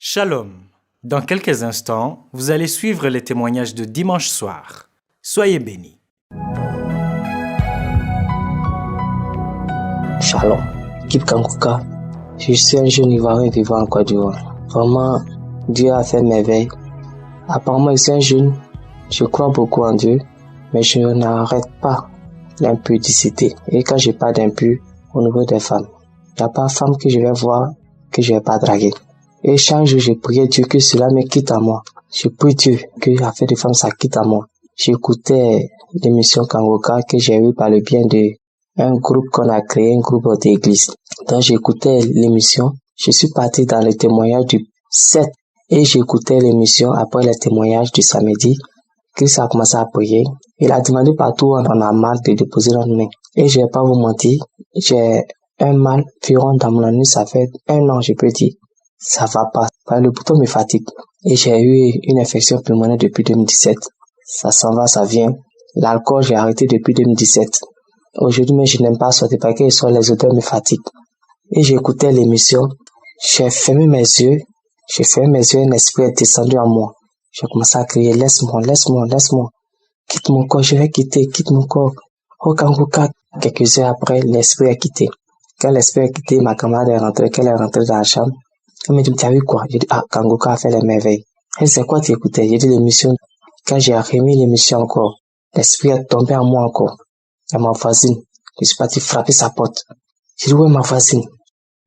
Shalom. Dans quelques instants, vous allez suivre les témoignages de dimanche soir. Soyez bénis. Shalom. Kip Kankuka. Je suis un jeune Ivoirien vivant en Côte d'Ivoire. Vraiment, Dieu a fait merveille. Apparemment, je suis un jeune. Je crois beaucoup en Dieu, mais je n'arrête pas l'impudicité. Et quand je parle d'impur, au niveau des femmes, il n'y a pas de femme que je vais voir que je ne vais pas draguer. Et chaque jour, je priais Dieu que cela me quitte à moi. Je prie Dieu que l'affaire de femmes, ça quitte à moi. J'écoutais l'émission Kangoka que j'ai eue par le bien de un groupe qu'on a créé, un groupe d'église. Donc j'écoutais l'émission. Je suis parti dans le témoignage du 7 et j'écoutais l'émission après le témoignage du samedi. Christ a commencé à prier. Il a demandé partout où on a mal de déposer notre main. Et je vais pas vous mentir, j'ai un mal virant dans mon anus, ça fait 1 an, je peux dire. Ça va pas. Le bouton me fatigue. Et j'ai eu une infection pulmonaire depuis 2017. Ça s'en va, ça vient. L'alcool, j'ai arrêté depuis 2017. Aujourd'hui, mais je n'aime pas sortir parce que les odeurs me fatiguent. Et j'écoutais l'émission. J'ai fermé mes yeux. Un esprit est descendu en moi. J'ai commencé à crier, laisse-moi. Quitte mon corps, je vais quitter, quitte mon corps. Oh, Kangoka. Quelques heures après, l'esprit a quitté. Quand l'esprit a quitté, ma camarade est rentrée. Quand elle est rentrée dans la chambre, elle m'a dit, tu as vu quoi? J'ai dit, Kangoka a fait les merveilles. Elle dit, c'est quoi tu écoutais? J'ai dit, l'émission. Quand j'ai remis l'émission encore, l'esprit est tombé en moi encore. À ma voisine. Je suis parti frapper sa porte. J'ai dit, où est ma voisine?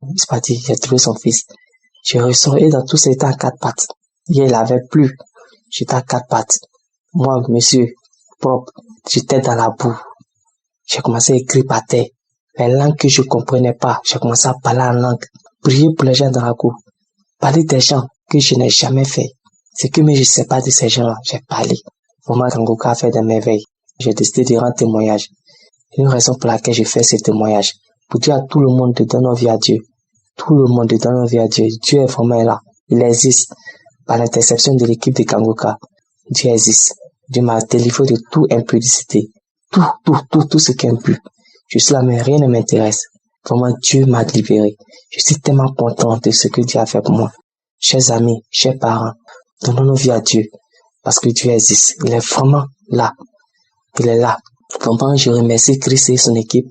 Je suis parti, j'ai trouvé son fils. Je ressors et dans tout ça, il était à 4 pattes. Hier, il avait plu. J'étais à 4 pattes. Moi, monsieur, propre, j'étais dans la boue. J'ai commencé à écrire par terre. Les langues que je comprenais pas, j'ai commencé à parler en langue. Prier pour les gens dans la cour. Parler des gens que je n'ai jamais fait. C'est que mais je sais pas de ces gens-là, j'ai parlé. Vraiment, Kangoka a fait des merveilles. J'ai décidé de rendre témoignage. Une raison pour laquelle j'ai fait ce témoignage. Pour dire à tout le monde de donner vie à Dieu. Tout le monde de donner vie à Dieu. Dieu est vraiment là. Il existe. Par l'interception de l'équipe de Kangoka. Dieu existe. Dieu m'a délivré de toute impudicité. Tout ce qui est impur. Je suis là, mais rien ne m'intéresse. Vraiment, Dieu m'a libéré. Je suis tellement content de ce que Dieu a fait pour moi. Chers amis, chers parents, donnons vie à Dieu. Parce que Dieu existe. Il est vraiment là. Il est là. Vraiment, je remercie Christ et son équipe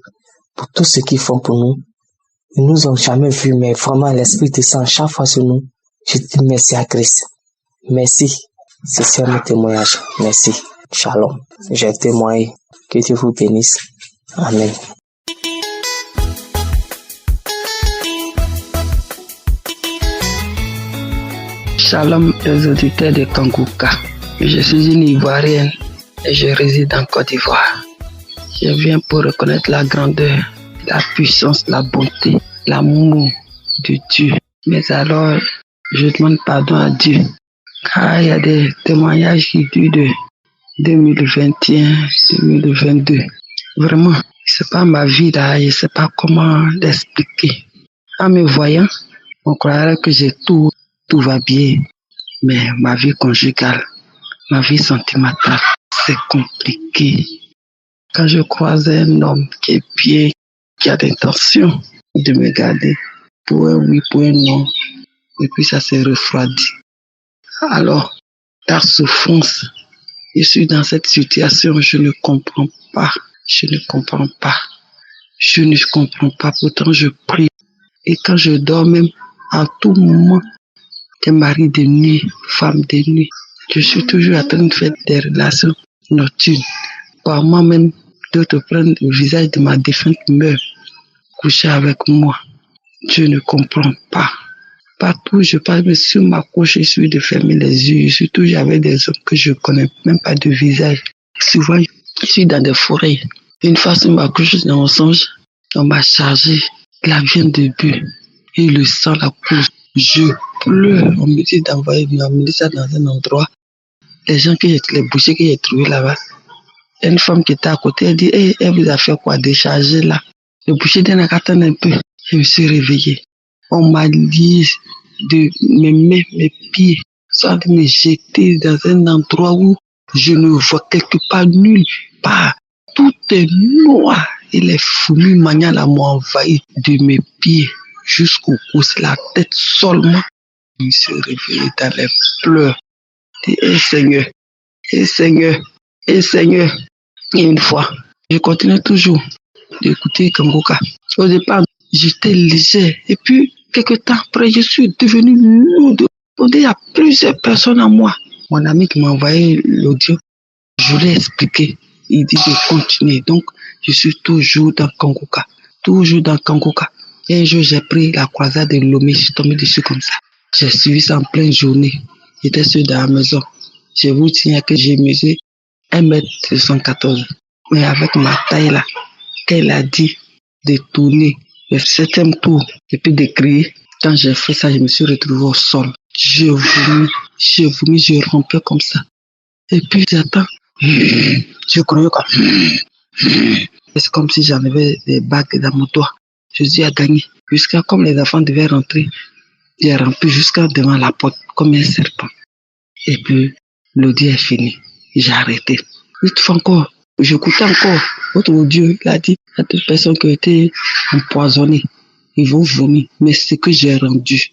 pour tout ce qu'ils font pour nous. Ils nous ont jamais vus, mais vraiment, l'Esprit descend chaque fois sur nous. Je dis merci à Christ. Merci. C'est ça mon témoignage. Merci. Shalom. J'ai témoigné. Que Dieu vous bénisse. Amen. Shalom aux auditeurs de Kangoka. Je suis une Ivoirienne et je réside en Côte d'Ivoire. Je viens pour reconnaître la grandeur, la puissance, la bonté, l'amour de Dieu. Mais alors, je demande pardon à Dieu, car il y a des témoignages qui durent de 2021, 2022. Vraiment, c'est pas ma vie là, je sais pas comment l'expliquer. En me voyant, on croirait que tout va bien. Mais ma vie conjugale, ma vie sentimentale, c'est compliqué. Quand je croise un homme qui est bien, qui a l'intention de me garder, pour un oui, pour un non, et puis ça s'est refroidi. Alors, la souffrance, je suis dans cette situation, je ne comprends pas. Pourtant je prie. Et quand je dors même, à tout moment, des maris de nuit, femmes de nuit, je suis toujours en train de faire des relations nocturnes. Par moi-même, d'autres prennent le visage de ma défunte mère, coucher avec moi. Je ne comprends pas. Partout, je passe sur ma couche, je suis de fermer les yeux. Je suis toujours avec des hommes que je connais même pas de visage. Souvent, je suis dans des forêts. Une fois sur ma couche, dans mon songe, on m'a chargé la viande de bœuf et le sang, la couche. Je pleure. On me dit d'amener ça dans un endroit. Les bouchers que j'ai trouvés là-bas, une femme qui était à côté, elle dit, elle vous a fait quoi, décharger là? Le boucher d'un attendre un peu. Je me suis réveillé. On m'a dit de mes mains, mes pieds, soit de me jeter dans un endroit où je ne vois quelque part nulle part. Tout est noir et les fourmis maniales m'ont envahi de mes pieds jusqu'au cou, c'est la tête seulement Je me suis réveillé dans les pleurs. Et Seigneur, et Seigneur, et Seigneur. Et une fois, je continuais toujours d'écouter Kangoka. Au départ, j'étais léger. Et puis, quelques temps après, je suis devenu lourd. Il y a plusieurs personnes à moi. Mon ami qui m'a envoyé l'audio, je lui ai expliqué. Il dit de continuer. Donc, je suis toujours dans Kangoka. Toujours dans Kangoka. Et un jour, j'ai pris la croisade de Lomé. Je suis tombé dessus comme ça. J'ai suivi ça en pleine journée. J'étais seul dans la maison. Je vous tiens que j'ai mesuré 1m214. Mais avec ma taille là, quand il a dit de tourner le 7e tour et puis de crier, quand j'ai fait ça, je me suis retrouvé au sol. Je vomis, je rompais comme ça. Et puis j'attends. Je croyais comme. C'est comme si j'en avais des bagues dans mon doigt. Je dis à gagner. Jusqu'à comme les enfants devaient rentrer, j'ai rempli jusqu'à devant la porte comme un serpent. Et puis l'audio est fini. J'ai arrêté. Une fois encore, j'écoutais encore. Votre Dieu, il a dit à toutes les personnes qui ont été empoisonnées, ils vont vomir. Mais ce que j'ai rendu,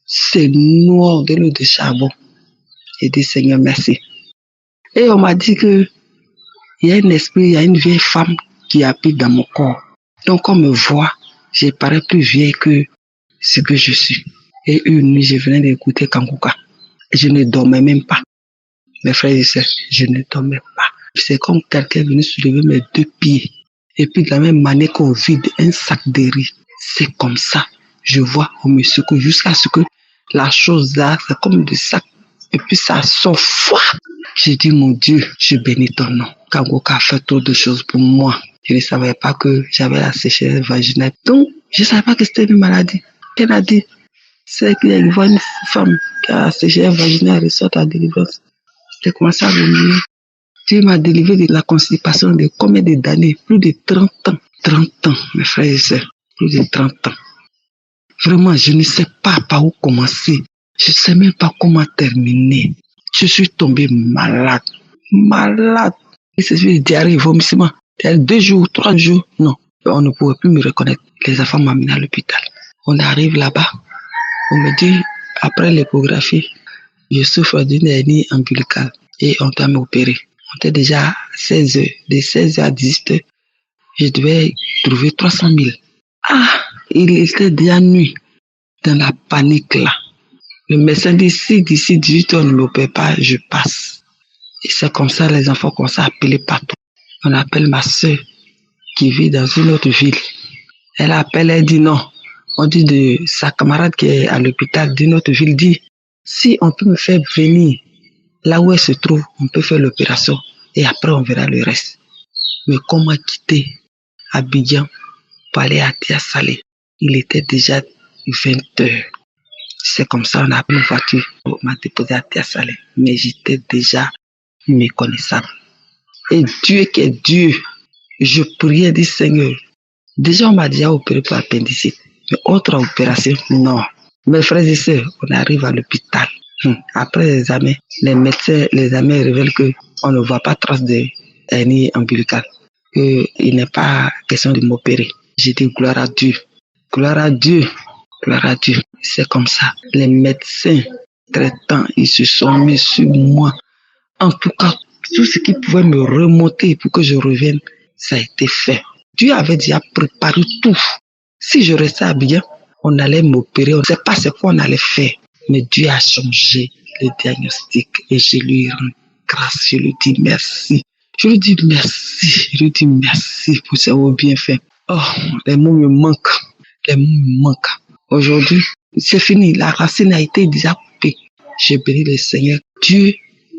c'est noir de l'eau de charbon. J'ai dit Seigneur, merci. Et on m'a dit que il y a un esprit, il y a une vieille femme qui habite dans mon corps. Donc on me voit, je parais plus vieille que ce que je suis. Et une nuit, je venais d'écouter Kangoka. Et je ne dormais même pas. Mes frères et sœurs, je ne dormais pas. C'est comme quelqu'un venu soulever mes 2 pieds. Et puis de la même manière qu'on vide un sac de riz. C'est comme ça. Je vois, on me secoue jusqu'à ce que la chose là, c'est comme des sacs. Et puis ça sort froid. J'ai dit, mon Dieu, je bénis ton nom. Kangoka a fait trop de choses pour moi. Je ne savais pas que j'avais la sécheresse vaginale. Donc, je ne savais pas que c'était une maladie. Elle a dit, c'est qu'il y a une femme qui a la sécheresse vaginale, elle sort à délivrance. J'ai commencé à vomir. Dieu m'a délivré de la constipation de combien d'années? Plus de 30 ans. 30 ans, mes frères et sœurs. Plus de 30 ans. Vraiment, je ne sais pas par où commencer. Je ne sais même pas comment terminer. Je suis tombé malade. Malade. Et c'est une diarrhée, vomissement. 2 jours, 3 jours. Non, on ne pouvait plus me reconnaître. Les enfants m'ont amené à l'hôpital. On arrive là-bas. On me dit, après l'échographie, je souffre d'une hernie ombilicale et on doit m'opérer. On était déjà à 16 heures. De 16 heures à 18 heures, je devais trouver 300 000. Ah, il était déjà nuit. Dans la panique là. Le médecin dit, si d'ici 18 heures on ne m'opère pas, je passe. Et c'est comme ça, les enfants commencent à appeler partout. On appelle ma soeur qui vit dans une autre ville. Elle appelle, elle dit non. On dit de sa camarade qui est à l'hôpital d'une autre ville, dit, si on peut me faire venir là où elle se trouve, on peut faire l'opération et après on verra le reste. Mais comment quitter Abidjan pour aller à Tia-Salé? Il était déjà 20 heures. C'est comme ça, on a pris une voiture, on m'a déposé à Tia-Salé. Mais j'étais déjà méconnaissable. Et Dieu qui est Dieu, je priais, dit Seigneur. Déjà, on m'a déjà opéré pour appendicite. Mais autre opération, non. Mes frères et sœurs, on arrive à l'hôpital. Après l'examen, les médecins, les examens révèlent qu'on ne voit pas trace de hernie ombilicale. Il n'est pas question de m'opérer. J'ai dit gloire à Dieu. Gloire à Dieu. Gloire à Dieu. C'est comme ça. Les médecins traitants, ils se sont mis sur moi. En tout cas, tout ce qui pouvait me remonter pour que je revienne, ça a été fait. Dieu avait déjà préparé tout. Si je restais à bien, on allait m'opérer. On ne sait pas ce qu'on allait faire. Mais Dieu a changé le diagnostic et je lui rends grâce. Je lui dis merci. Je lui dis merci. Je lui dis merci pour ce bien fait. Oh, les mots me manquent. Les mots me manquent. Aujourd'hui, c'est fini. La racine a été déjà coupée. J'ai béni le Seigneur. Dieu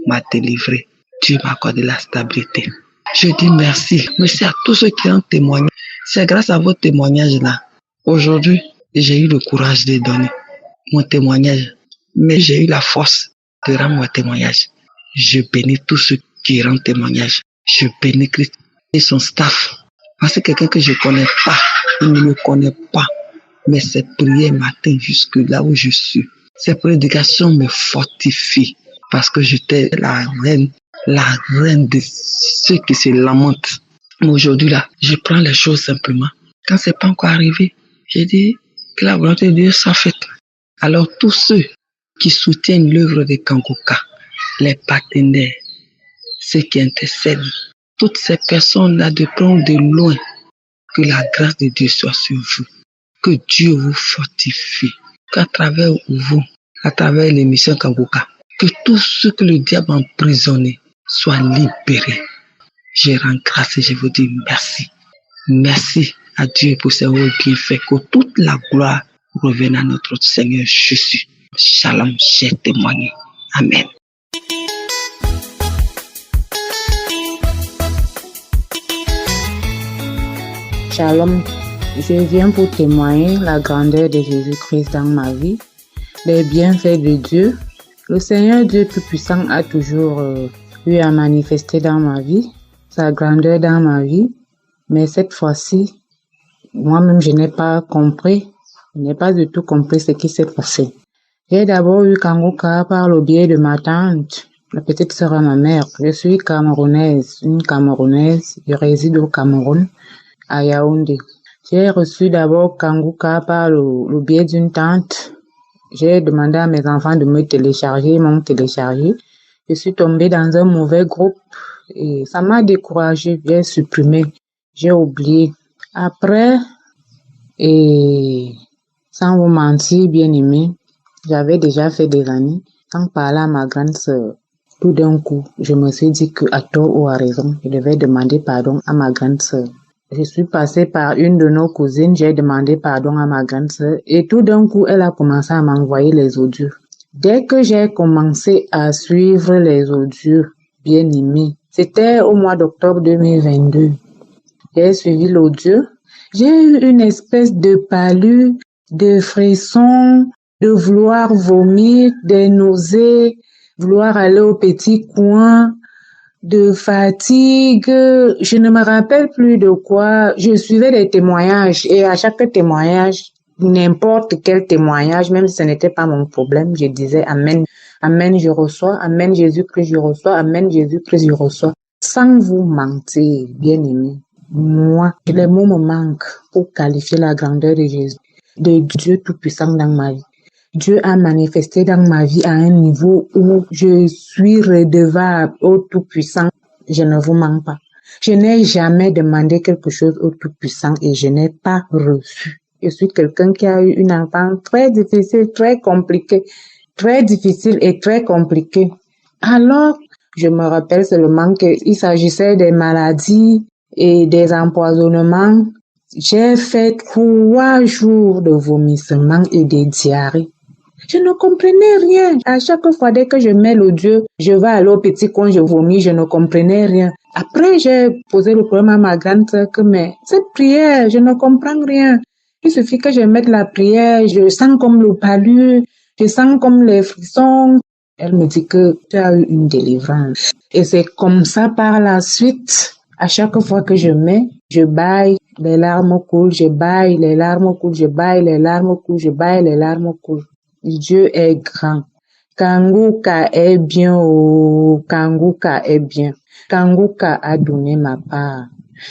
m'a délivré. Dieu m'a accordé la stabilité. Je dis merci. Merci à tous ceux qui ont témoigné. C'est grâce à votre témoignage-là. Aujourd'hui, j'ai eu le courage de donner mon témoignage. Mais j'ai eu la force de rendre mon témoignage. Je bénis tous ceux qui rendent témoignage. Je bénis Christ et son staff. C'est quelqu'un que je ne connais pas. Il ne me connaît pas. Mais ses prières m'atteignent jusque là où je suis. Ses prédications me fortifient. Parce que j'étais la reine de ceux qui se lamentent. Mais aujourd'hui là, je prends les choses simplement. Quand c'est pas encore arrivé, j'ai dit que la volonté de Dieu soit faite. Alors tous ceux qui soutiennent l'œuvre de Kangoka, les partenaires, ceux qui intercèdent, toutes ces personnes-là de prendre de loin, que la grâce de Dieu soit sur vous, que Dieu vous fortifie, qu'à travers vous, à travers l'émission Kangoka, que tous ceux que le diable a emprisonnés soient libérés. Je rends grâce et je vous dis merci. Merci à Dieu pour ses bienfaits, que toute la gloire revienne à notre Seigneur Jésus. Shalom, j'ai témoigné. Amen. Shalom, je viens pour témoigner la grandeur de Jésus-Christ dans ma vie, les bienfaits de Dieu. Le Seigneur Dieu Tout-Puissant a toujours eu à manifester dans ma vie, sa grandeur dans ma vie, mais cette fois-ci, moi-même je n'ai pas compris, je n'ai pas du tout compris ce qui s'est passé. J'ai d'abord eu Kangoka par le biais de ma tante, la petite sœur à ma mère. Je suis camerounaise, une camerounaise, je réside au Cameroun, à Yaoundé. J'ai reçu d'abord Kangoka par le biais d'une tante. J'ai demandé à mes enfants de me télécharger, ils m'ont téléchargé. Je suis tombée dans un mauvais groupe et ça m'a découragée. J'ai supprimé, j'ai oublié. Après, et sans vous mentir, bien aimé, j'avais déjà fait des années sans parler à ma grande sœur. Tout d'un coup, je me suis dit que à tort ou à raison, je devais demander pardon à ma grande sœur. Je suis passée par une de nos cousines, j'ai demandé pardon à ma grande sœur et tout d'un coup, elle a commencé à m'envoyer les audios. Dès que j'ai commencé à suivre les audios, bien aimés, c'était au mois d'octobre 2022. J'ai suivi l'audio. J'ai eu une espèce de palu, de frisson, de vouloir vomir, des nausées, vouloir aller au petit coin, de fatigue. Je ne me rappelle plus de quoi. Je suivais des témoignages et à chaque témoignage, n'importe quel témoignage, même si ce n'était pas mon problème, je disais Amen. Amen, je reçois. Amen, Jésus-Christ, je reçois. Amen, Jésus-Christ, je reçois. Sans vous mentir, bien aimé, moi, les mots me manquent pour qualifier la grandeur de Jésus, de Dieu Tout-Puissant dans ma vie. Dieu a manifesté dans ma vie à un niveau où je suis redevable au Tout-Puissant. Je ne vous mens pas. Je n'ai jamais demandé quelque chose au Tout-Puissant et je n'ai pas reçu. Je suis quelqu'un qui a eu une enfance très difficile, très compliquée, très difficile et très compliquée. Alors, je me rappelle seulement qu'il s'agissait des maladies et des empoisonnements. J'ai fait 3 jours de vomissements et de diarrhées. Je ne comprenais rien. À chaque fois, dès que je mets l'audio, je vais aller au petit coin, je vomis, je ne comprenais rien. Après, j'ai posé le problème à ma grande sœur que, mais cette prière, je ne comprends rien. Il suffit que je mette la prière, je sens comme le palu, je sens comme les frissons. Elle me dit que tu as eu une délivrance. Et c'est comme ça par la suite. À chaque fois que je mets, je baille, les larmes coulent, je baille, les larmes coulent, je baille, les larmes coulent, je baille, les larmes coulent. Dieu est grand. Kangoka est bien, oh, Kangoka est bien. Kangoka a donné ma part.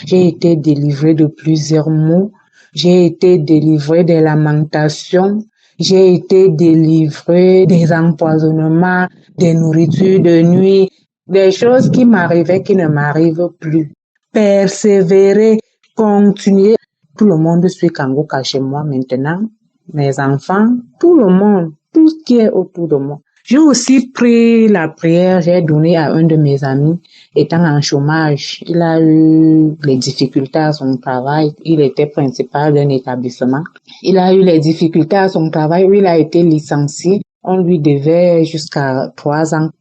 J'ai été délivrée de plusieurs maux. J'ai été délivrée des lamentations. J'ai été délivrée des empoisonnements, des nourritures de nuit, des choses qui m'arrivaient qui ne m'arrivent plus. Persévérer, continuer. Tout le monde suit Kangoka chez moi maintenant. Mes enfants, tout le monde, tout ce qui est autour de moi. J'ai aussi pris la prière, j'ai donné à un de mes amis, étant en chômage. Il a eu les difficultés à son travail. Il était principal d'un établissement. Il a eu les difficultés à son travail où il a été licencié. On lui devait jusqu'à 3 ans.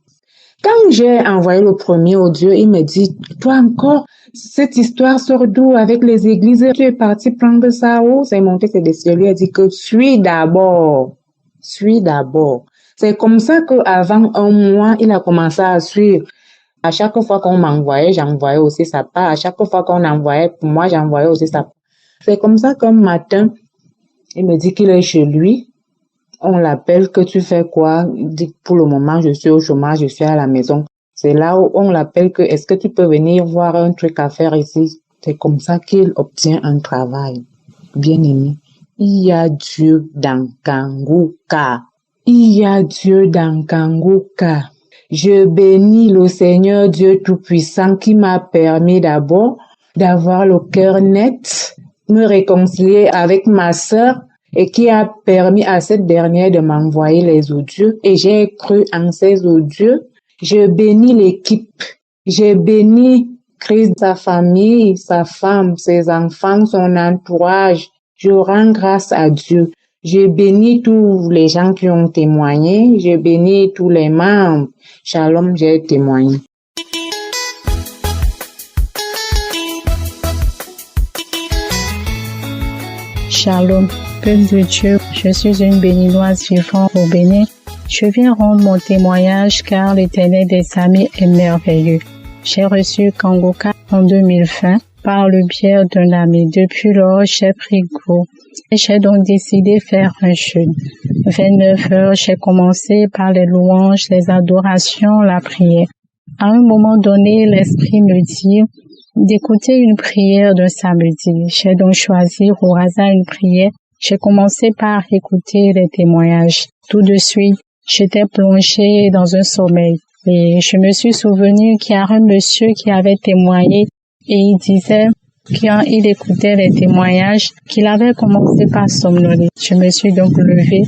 Quand j'ai envoyé le premier audio, il me dit, toi encore, cette histoire sort d'où avec les églises? Tu es parti prendre ça où? C'est monté, c'est descendu. Lui a dit que suis d'abord. C'est comme ça qu'avant 1 mois, il a commencé à suivre. À chaque fois qu'on m'envoyait, j'envoyais aussi sa part. À chaque fois qu'on envoyait pour moi, j'envoyais aussi sa part. C'est comme ça qu'un matin, il me dit qu'il est chez lui. On l'appelle, que tu fais quoi? Il dit, pour le moment, je suis au chômage, je suis à la maison. C'est là où on l'appelle que, est-ce que tu peux venir voir un truc à faire ici? C'est comme ça qu'il obtient un travail. Bien aimé. Il y a Dieu dans Kangoka. Il y a Dieu dans Kangoka. Je bénis le Seigneur Dieu Tout-Puissant qui m'a permis d'abord d'avoir le cœur net, me réconcilier avec ma sœur et qui a permis à cette dernière de m'envoyer les audios et j'ai cru en ces audios. Je bénis l'équipe. Je bénis Christ, sa famille, sa femme, ses enfants, son entourage. Je rends grâce à Dieu. Je bénis tous les gens qui ont témoigné. Je bénis tous les membres. Shalom, j'ai témoigné. Shalom, peuple de Dieu, je suis une béninoise vivant au Bénin. Je viens rendre mon témoignage car l'Éternel des amis est merveilleux. J'ai reçu Kangoka en 2020 par le biais d'un ami. Depuis lors, j'ai pris goût. J'ai donc décidé de faire un jeûne. 29 heures, j'ai commencé par les louanges, les adorations, la prière. À un moment donné, l'Esprit me dit d'écouter une prière d'un samedi. J'ai donc choisi au hasard une prière. J'ai commencé par écouter les témoignages. Tout de suite, j'étais plongée dans un sommeil. Et je me suis souvenu qu'il y a un monsieur qui avait témoigné et il disait quand il écoutait les témoignages qu'il avait commencé par somnoler. Je me suis donc levée.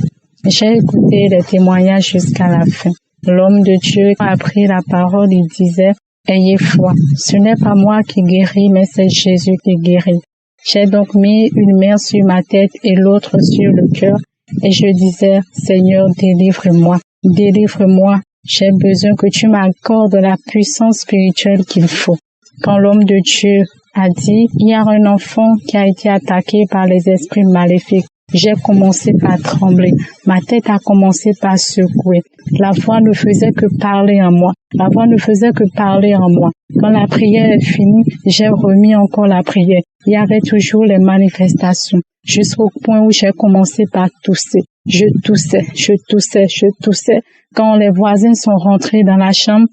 J'ai écouté les témoignages jusqu'à la fin. L'homme de Dieu a pris la parole, il disait « Ayez foi, ce n'est pas moi qui guéris, mais c'est Jésus qui guérit. » J'ai donc mis une main sur ma tête et l'autre sur le cœur et je disais « Seigneur, délivre-moi, délivre-moi. J'ai besoin que tu m'accordes la puissance spirituelle qu'il faut. » Quand l'homme de Dieu a dit « Il y a un enfant qui a été attaqué par les esprits maléfiques. » J'ai commencé par trembler. Ma tête a commencé par secouer. La voix ne faisait que parler en moi. La voix ne faisait que parler en moi. Quand la prière est finie, j'ai remis encore la prière. Il y avait toujours les manifestations. Jusqu'au point où j'ai commencé par tousser. Je toussais, je toussais, je toussais. Quand les voisins sont rentrés dans la chambre,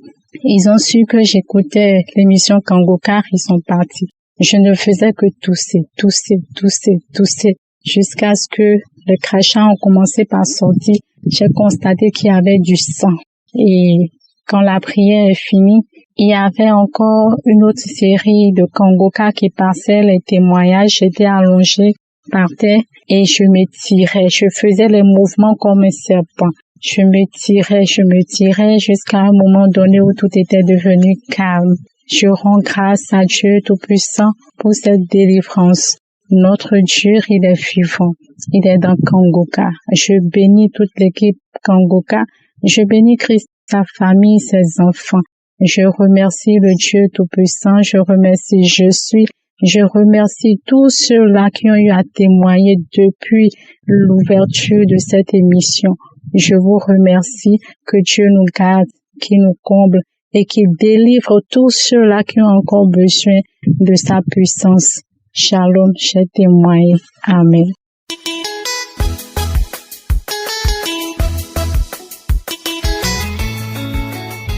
ils ont su que j'écoutais l'émission Kangoka, ils sont partis. Je ne faisais que tousser, tousser, tousser, tousser. Jusqu'à ce que les crachats ont commencé par sortir, j'ai constaté qu'il y avait du sang. Et quand la prière est finie, il y avait encore une autre série de Kangoka qui passait les témoignages. J'étais allongée par terre et je me tirais. Je faisais les mouvements comme un serpent. Je me tirais jusqu'à un moment donné où tout était devenu calme. Je rends grâce à Dieu Tout-Puissant pour cette délivrance. Notre Dieu, il est vivant. Il est dans Kangoka. Je bénis toute l'équipe Kangoka. Je bénis Christ, sa famille, ses enfants. Je remercie le Dieu Tout-Puissant. Je remercie Je suis. Je remercie tous ceux-là qui ont eu à témoigner depuis l'ouverture de cette émission. Je vous remercie. Que Dieu nous garde, qu'il nous comble et qu'il délivre tous ceux-là qui ont encore besoin de sa puissance. Shalom, j'ai témoigné. Amen.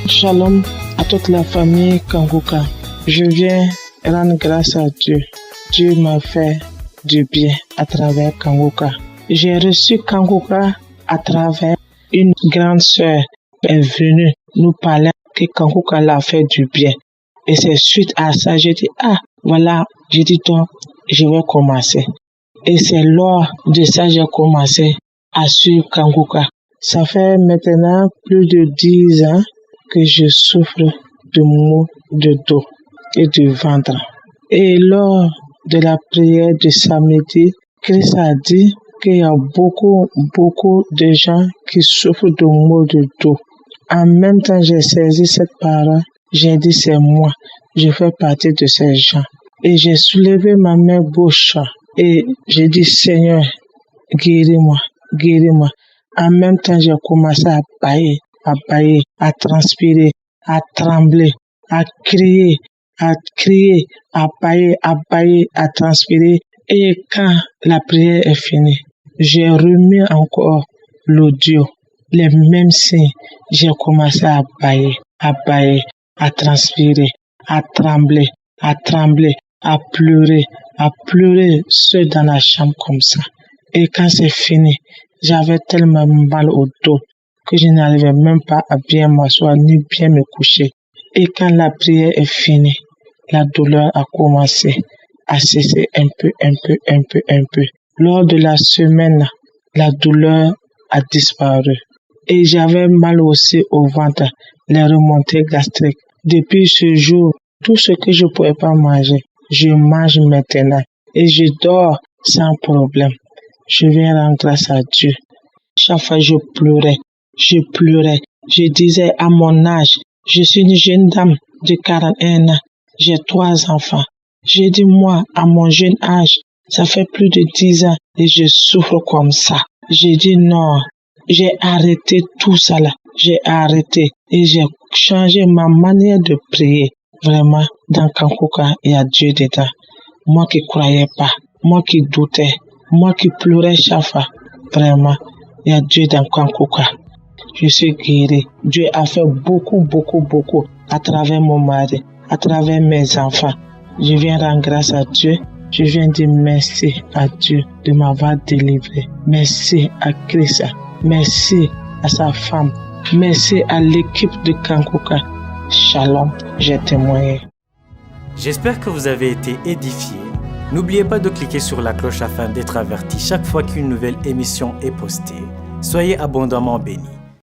Shalom à toute la famille Kangoka. Je viens rendre grâce à Dieu. Dieu m'a fait du bien à travers Kangoka. J'ai reçu Kangoka à travers une grande sœur est venue nous parler que Kangoka l'a fait du bien. Et c'est suite à ça, j'ai dit, voilà, j'ai dit, donc, je vais commencer. Et c'est lors de ça, j'ai commencé à suivre Kangoka. Ça fait maintenant plus de 10 ans que je souffre de maux de dos et de ventre. Et lors de la prière de samedi, Christ a dit qu'il y a beaucoup de gens qui souffrent de maux de dos. En même temps, j'ai saisi cette parole. J'ai dit, c'est moi. Je fais partie de ces gens. Et j'ai soulevé ma main gauche et j'ai dit, Seigneur, guéris-moi, guéris-moi. En même temps, j'ai commencé à bailler, à transpirer, à trembler, à crier, à bailler, à transpirer. Et quand la prière est finie, j'ai remis encore l'audio, les mêmes signes. J'ai commencé à bailler, à transpirer, à trembler, à pleurer seul dans la chambre comme ça. Et quand c'est fini, J'avais tellement mal au dos que je n'arrivais même pas à bien m'asseoir ni bien me coucher. Et quand la prière est finie, la douleur a commencé à cesser un peu. Lors de la semaine, la douleur a disparu. Et j'avais mal aussi au ventre, les remontées gastriques. Depuis ce jour, tout ce que je ne pouvais pas manger, je mange maintenant et je dors sans problème. Je viens rendre grâce à Dieu. Chaque fois je pleurais. Je disais à mon âge, je suis une jeune dame de 41 ans, j'ai 3 enfants. J'ai dit moi, à mon jeune âge, ça fait plus de 10 ans et je souffre comme ça. J'ai dit non, j'ai arrêté tout ça là. J'ai arrêté et j'ai changé ma manière de prier. Vraiment, dans Kankuka, il y a Dieu dedans. Moi qui croyais pas, moi qui doutais, moi qui pleurais chaque fois. Vraiment, il y a Dieu dans Kankuka. Je suis guéri. Dieu a fait beaucoup à travers mon mari, à travers mes enfants. Je viens rendre grâce à Dieu. Je viens dire merci à Dieu de m'avoir délivré. Merci à Christ. Merci à sa femme. Merci à l'équipe de Kankuka. Shalom, j'ai témoigné. J'espère que vous avez été édifiés. N'oubliez pas de cliquer sur la cloche afin d'être averti chaque fois qu'une nouvelle émission est postée. Soyez abondamment bénis.